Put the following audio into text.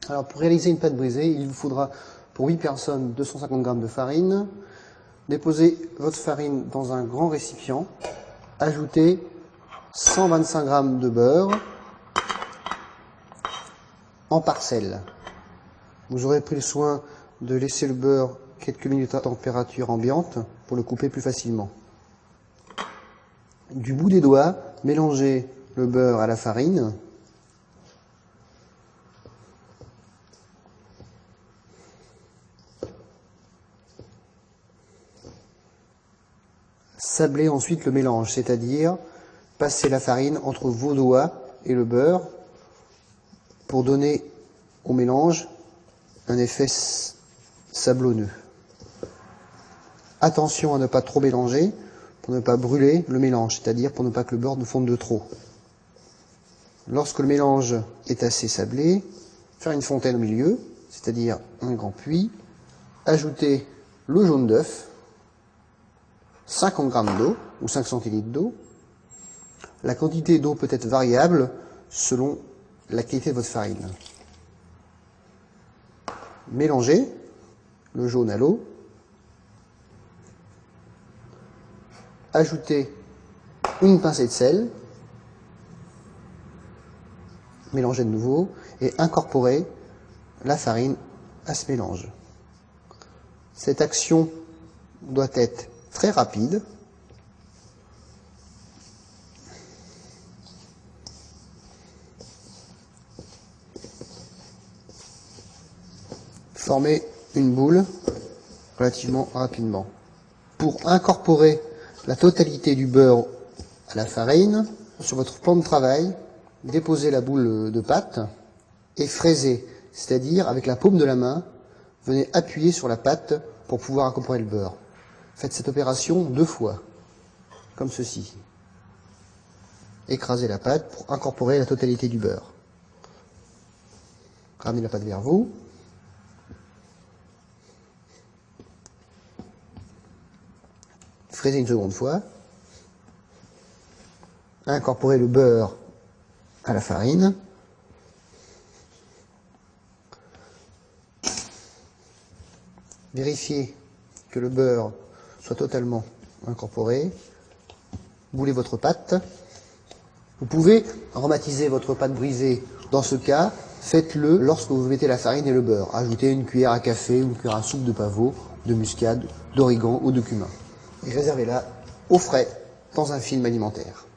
Alors pour réaliser une pâte brisée, il vous faudra pour 8 personnes 250 g de farine. Déposez votre farine dans un grand récipient. Ajoutez 125 g de beurre en parcelles. Vous aurez pris le soin de laisser le beurre quelques minutes à température ambiante pour le couper plus facilement. Du bout des doigts, mélangez le beurre à la farine. Sablez ensuite le mélange, c'est-à-dire passez la farine entre vos doigts et le beurre pour donner au mélange un effet sablonneux. Attention à ne pas trop mélanger pour ne pas brûler le mélange, c'est-à-dire pour ne pas que le beurre ne fonde de trop. Lorsque le mélange est assez sablé, faire une fontaine au milieu, c'est-à-dire un grand puits, ajouter le jaune d'œuf, 50 g d'eau ou 5 centilitres d'eau. La quantité d'eau peut être variable selon la qualité de votre farine. Mélangez le jaune à l'eau. Ajoutez une pincée de sel. Mélangez de nouveau et incorporez la farine à ce mélange. Cette action doit être très rapide. Formez une boule relativement rapidement. Pour incorporer la totalité du beurre à la farine, sur votre plan de travail, déposez la boule de pâte et fraisez, c'est-à-dire avec la paume de la main, venez appuyer sur la pâte pour pouvoir incorporer le beurre. Faites cette opération 2 fois, comme ceci. Écrasez la pâte pour incorporer la totalité du beurre. Ramenez la pâte vers vous. Fraisez une seconde fois. Incorporez le beurre à la farine. Vérifiez que le beurre soit totalement incorporé. Moulez votre pâte. Vous pouvez aromatiser votre pâte brisée. Dans ce cas, faites-le lorsque vous mettez la farine et le beurre. Ajoutez une cuillère à café ou une cuillère à soupe de pavot, de muscade, d'origan ou de cumin. Et réservez-la au frais dans un film alimentaire.